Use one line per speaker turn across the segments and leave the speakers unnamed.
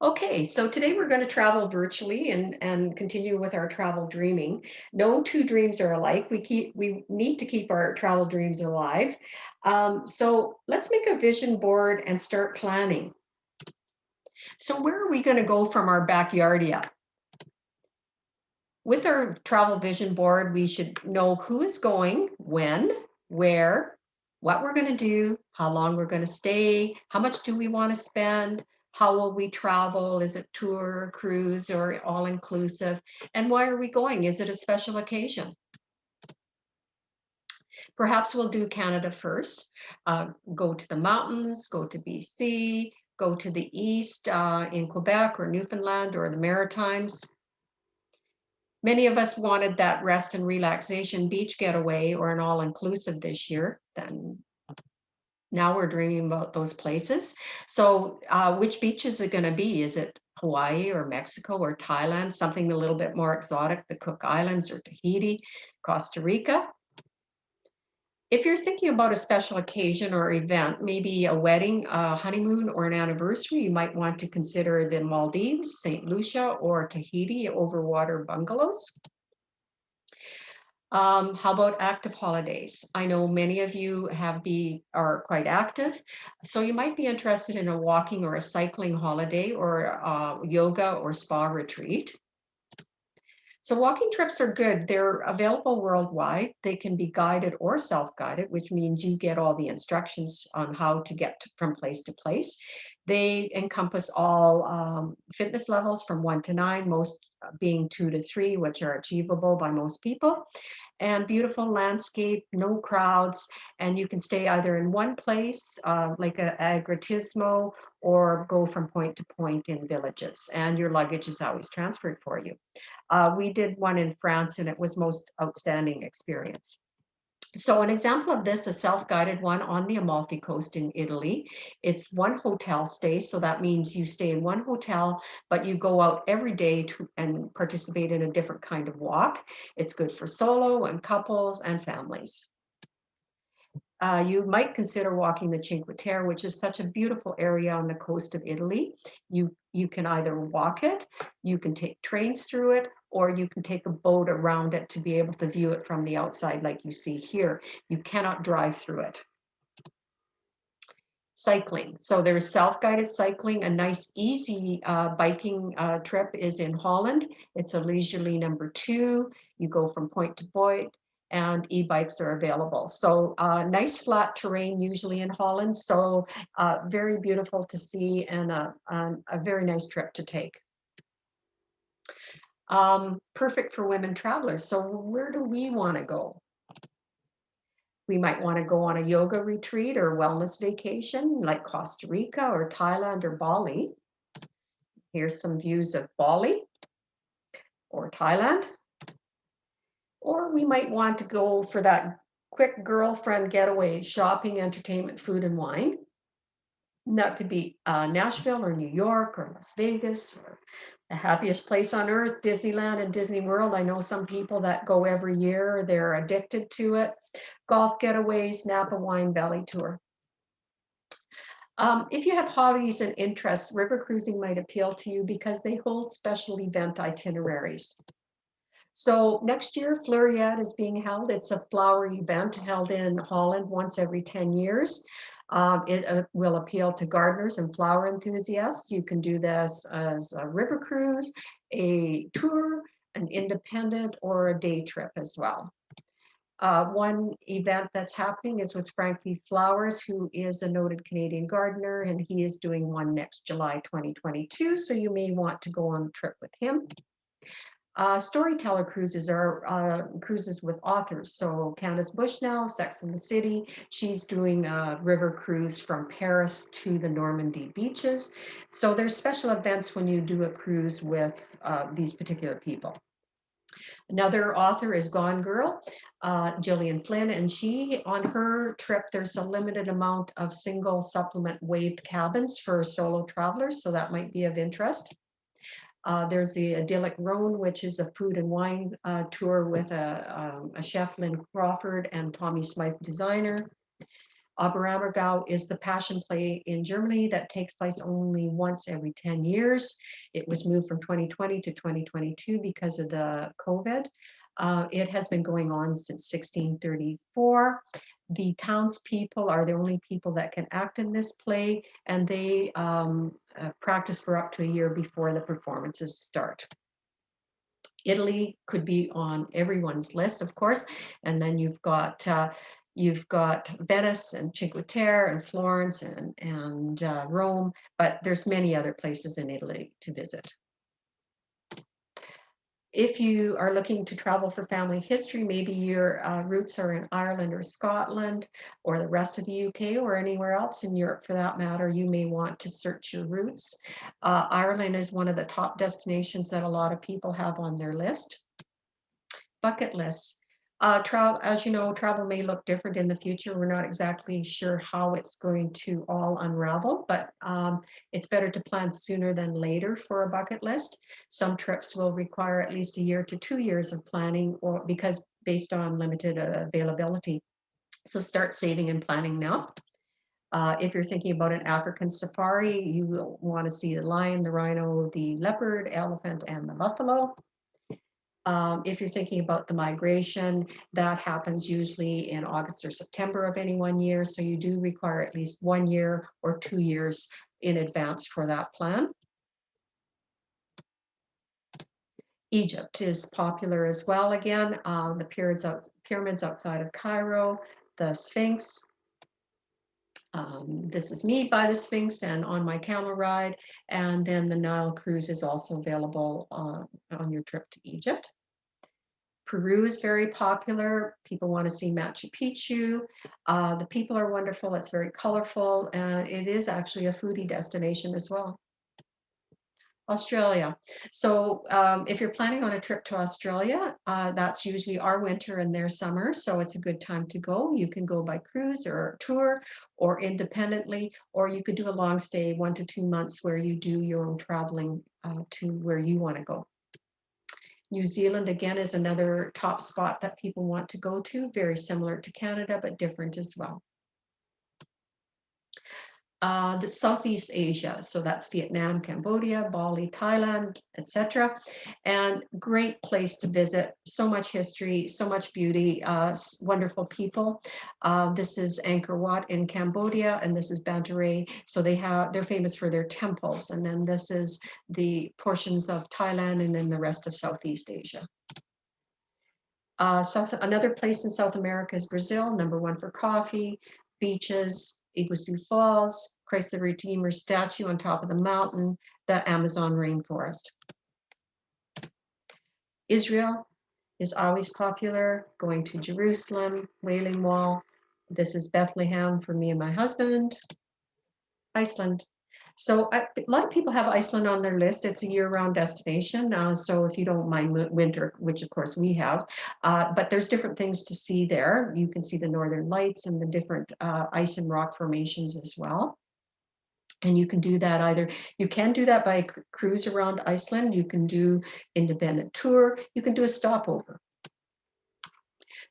Okay, so today we're going to travel virtually and continue with our travel dreaming. No two dreams are alike. We need to keep our travel dreams alive. So let's make a vision board and start planning. So where are we going to go from our backyardia? With our travel vision board, we should know who is going, when, where, what we're going to do, how long we're going to stay, how much do we want to spend, how will we travel, is it tour, cruise, or all inclusive, and why are we going? Is it a special occasion? Perhaps we'll do Canada first, go to the mountains, go to BC, go to the east in Quebec or Newfoundland or the Maritimes. Many of us wanted that rest and relaxation beach getaway or an all-inclusive this year. Then now we're dreaming about those places. So, which beach is it going to be? Is it Hawaii or Mexico or Thailand? Something a little bit more exotic, the Cook Islands or Tahiti, Costa Rica? If you're thinking about a special occasion or event, maybe a wedding, a honeymoon, or an anniversary, you might want to consider the Maldives, St. Lucia, or Tahiti overwater bungalows. How about active holidays? I know many of you are quite active, so you might be interested in a walking or a cycling holiday or yoga or spa retreat. So walking trips are good. They're available worldwide. They can be guided or self-guided, which means you get all the instructions on how to get from place to place. They encompass all fitness levels from 1 to 9, most being 2 to 3, which are achievable by most people, and beautiful landscape, no crowds, and you can stay either in one place, like a agritismo, or go from point to point in villages, and your luggage is always transferred for you. We did one in France, and it was most outstanding experience. So an example of this, a self-guided one on the Amalfi Coast in Italy. It's one hotel stay, so that means you stay in one hotel, but you go out every day and participate in a different kind of walk. It's good for solo and couples and families. You might consider walking the Cinque Terre, which is such a beautiful area on the coast of Italy. You can either walk it, you can take trains through it, or you can take a boat around it to be able to view it from the outside like you see here. You cannot drive through it. Cycling. So there's self-guided cycling. A nice, easy biking trip is in Holland. It's a leisurely number 2. You go from point to point, and e-bikes are available. So nice flat terrain, usually in Holland. So very beautiful to see, and a very nice trip to take. Perfect for women travelers. So where do we want to go? We might want to go on a yoga retreat or wellness vacation like Costa Rica or Thailand or Bali. Here's some views of Bali or Thailand. Or we might want to go for that quick girlfriend getaway, shopping, entertainment, food, and wine. And that could be Nashville or New York or Las Vegas or the happiest place on earth, Disneyland and Disney World. I know some people that go every year, they're addicted to it. Golf getaways, Napa Wine Valley Tour. If you have hobbies and interests, river cruising might appeal to you because they hold special event itineraries. So next year, Floriade is being held. It's a flower event held in Holland once every 10 years. It will appeal to gardeners and flower enthusiasts. You can do this as a river cruise, a tour, an independent, or a day trip as well. One event that's happening is with Frankie Flowers, who is a noted Canadian gardener, and he is doing one next July 2022, so you may want to go on a trip with him. Storyteller cruises are cruises with authors. So Candace Bushnell, Sex and the City, she's doing a river cruise from Paris to the Normandy beaches. So there's special events when you do a cruise with these particular people. Another author is Gone Girl, Gillian Flynn, and on her trip, there's a limited amount of single supplement waived cabins for solo travelers, so that might be of interest. There's the Idyllic Rhone, which is a food and wine tour with a chef, Lynn Crawford, and Tommy Smythe designer. Oberammergau is the Passion Play in Germany that takes place only once every 10 years. It was moved from 2020 to 2022 because of the COVID. It has been going on since 1634. The townspeople are the only people that can act in this play, and they practice for up to a year before the performances start. Italy could be on everyone's list, of course, and then you've got Venice and Cinque Terre and Florence and Rome, but there's many other places in Italy to visit. If you are looking to travel for family history, maybe your roots are in Ireland or Scotland or the rest of the UK or anywhere else in Europe for that matter, you may want to search your roots. Ireland is one of the top destinations that a lot of people have on their list. Bucket lists. As you know, travel may look different in the future. We're not exactly sure how it's going to all unravel, but it's better to plan sooner than later for a bucket list. Some trips will require at least a year to 2 years of planning, or because based on limited availability. So start saving and planning now. If you're thinking about an African safari, you will want to see the lion, the rhino, the leopard, elephant, and the buffalo. If you're thinking about the migration, that happens usually in August or September of any one year. So you do require at least 1 year or 2 years in advance for that plan. Egypt is popular as well. Again, the pyramids outside of Cairo, the Sphinx. This is me by the Sphinx and on my camel ride. And then the Nile cruise is also available on your trip to Egypt. Peru is very popular. People want to see Machu Picchu. The people are wonderful. It's very colorful. And it is actually a foodie destination as well. Australia. So if you're planning on a trip to Australia, that's usually our winter and their summer. So it's a good time to go. You can go by cruise or tour or independently, or you could do a long stay, 1 to 2 months, where you do your own traveling to where you want to go. New Zealand, again, is another top spot that people want to go to, very similar to Canada, but different as well. The Southeast Asia, so that's Vietnam, Cambodia, Bali, Thailand, etc. And great place to visit. So much history, so much beauty, wonderful people. This is Angkor Wat in Cambodia, and this is Bantaray. So they're famous for their temples. And then this is the portions of Thailand, and then the rest of Southeast Asia. Another place in South America is Brazil, #1 for coffee, beaches, Iguazu Falls, Christ the Redeemer statue on top of the mountain, the Amazon rainforest. Israel is always popular, going to Jerusalem, Wailing Wall. This is Bethlehem for me and my husband. Iceland. So a lot of people have Iceland on their list. It's a year-round destination. So if you don't mind winter, which of course we have, but there's different things to see there. You can see the northern lights and the different ice and rock formations as well. And you can do that you can do that by cruise around Iceland. You can do independent tour. You can do a stopover.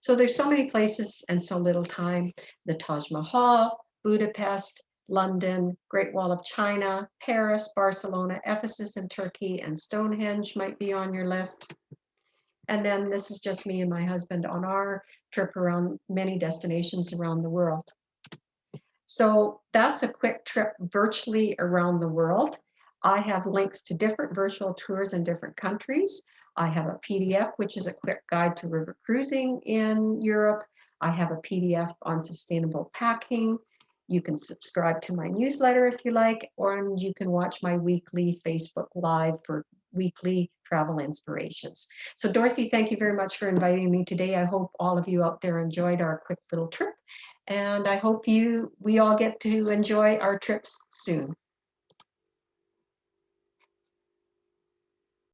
So there's so many places and so little time. The Taj Mahal, Budapest, London, Great Wall of China, Paris, Barcelona, Ephesus in Turkey, and Stonehenge might be on your list. And then this is just me and my husband on our trip around many destinations around the world. So that's a quick trip virtually around the world. I have links to different virtual tours in different countries. I have a PDF, which is a quick guide to river cruising in Europe. I have a PDF on sustainable packing. You can subscribe to my newsletter if you like, or you can watch my weekly Facebook Live for weekly travel inspirations. So Dorothy, thank you very much for inviting me today. I hope all of you out there enjoyed our quick little trip, and I hope we all get to enjoy our trips soon.